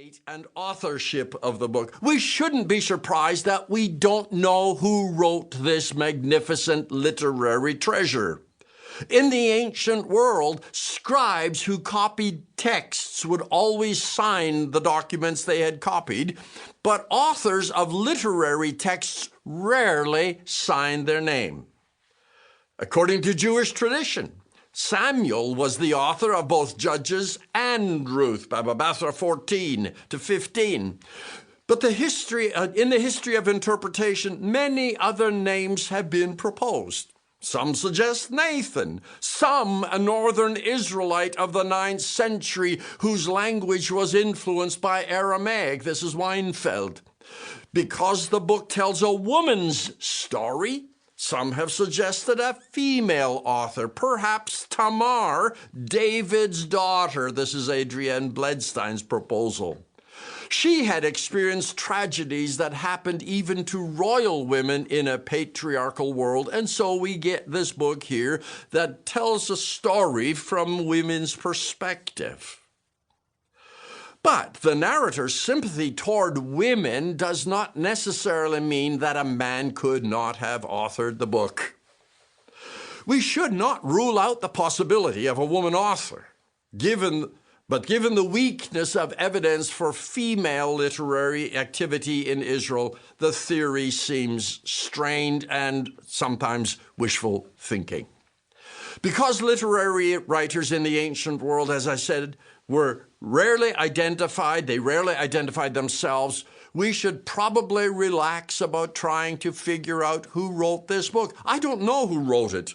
date and authorship of the book. We shouldn't be surprised that we don't know who wrote this magnificent literary treasure. In the ancient world, scribes who copied texts would always sign the documents they had copied, but authors of literary texts rarely signed their name. According to Jewish tradition, Samuel was the author of both Judges and Ruth, Baba Basra 14 to 15. But in the history of interpretation, many other names have been proposed. Some suggest Nathan, some a northern Israelite of the 9th century whose language was influenced by Aramaic. This is Weinfeld. Because the book tells a woman's story, some have suggested a female author, perhaps Tamar, David's daughter. This is Adrienne Bledstein's proposal. She had experienced tragedies that happened even to royal women in a patriarchal world, and so we get this book here that tells a story from women's perspective. But the narrator's sympathy toward women does not necessarily mean that a man could not have authored the book. We should not rule out the possibility of a woman author, But given the weakness of evidence for female literary activity in Israel, the theory seems strained and sometimes wishful thinking. Because literary writers in the ancient world, as I said, were rarely identified, they rarely identified themselves, we should probably relax about trying to figure out who wrote this book. I don't know who wrote it.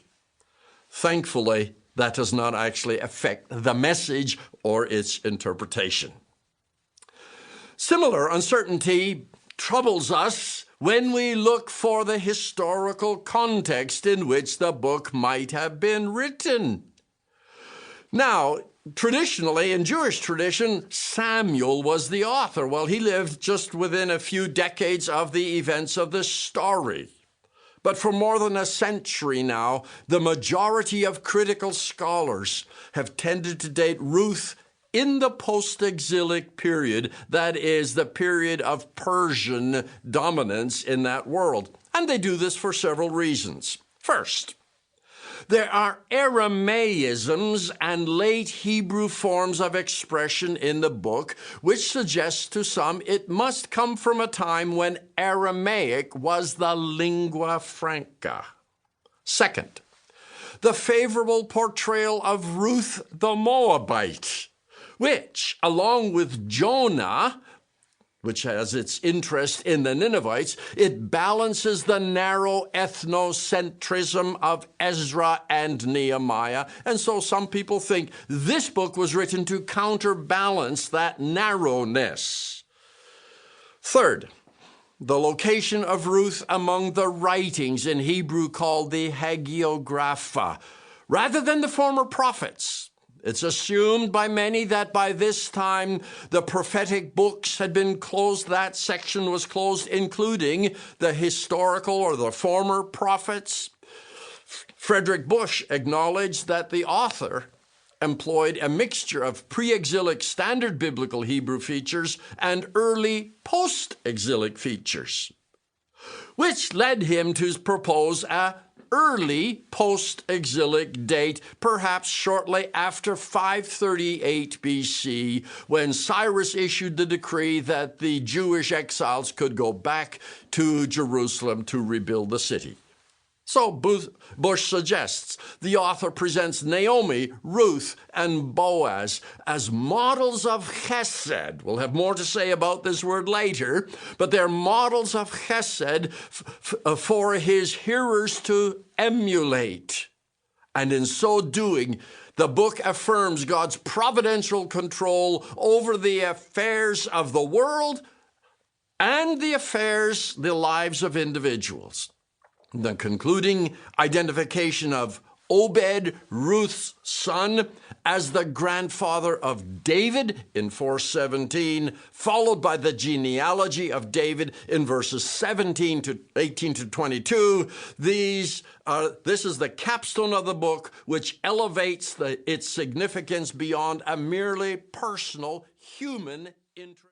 Thankfully, that does not actually affect the message or its interpretation. Similar uncertainty troubles us when we look for the historical context in which the book might have been written. Now, traditionally, in Jewish tradition, Samuel was the author. Well, he lived just within a few decades of the events of this story. But for more than a century now, the majority of critical scholars have tended to date Ruth in the post-exilic period, that is, the period of Persian dominance in that world. And they do this for several reasons. First, there are Aramaisms and late Hebrew forms of expression in the book, which suggests to some it must come from a time when Aramaic was the lingua franca. Second, the favorable portrayal of Ruth the Moabite, which, along with Jonah, which has its interest in the Ninevites, it balances the narrow ethnocentrism of Ezra and Nehemiah. And so some people think this book was written to counterbalance that narrowness. Third, the location of Ruth among the writings in Hebrew called the Hagiographa, rather than the former prophets. It's assumed by many that by this time the prophetic books had been closed, that section was closed, including the historical or the former prophets. Frederick Bush acknowledged that the author employed a mixture of pre-exilic standard biblical Hebrew features and early post-exilic features, which led him to propose a early post-exilic date, perhaps shortly after 538 BC, when Cyrus issued the decree that the Jewish exiles could go back to Jerusalem to rebuild the city. So Bush suggests the author presents Naomi, Ruth, and Boaz as models of chesed. We'll have more to say about this word later, but they're models of chesed for his hearers to emulate. And in so doing, the book affirms God's providential control over the affairs of the world and the lives of individuals. The concluding identification of Obed, Ruth's son, as the grandfather of David in 4:17, followed by the genealogy of David in verses 18 to 22. This is the capstone of the book, which elevates its significance beyond a merely personal human interest.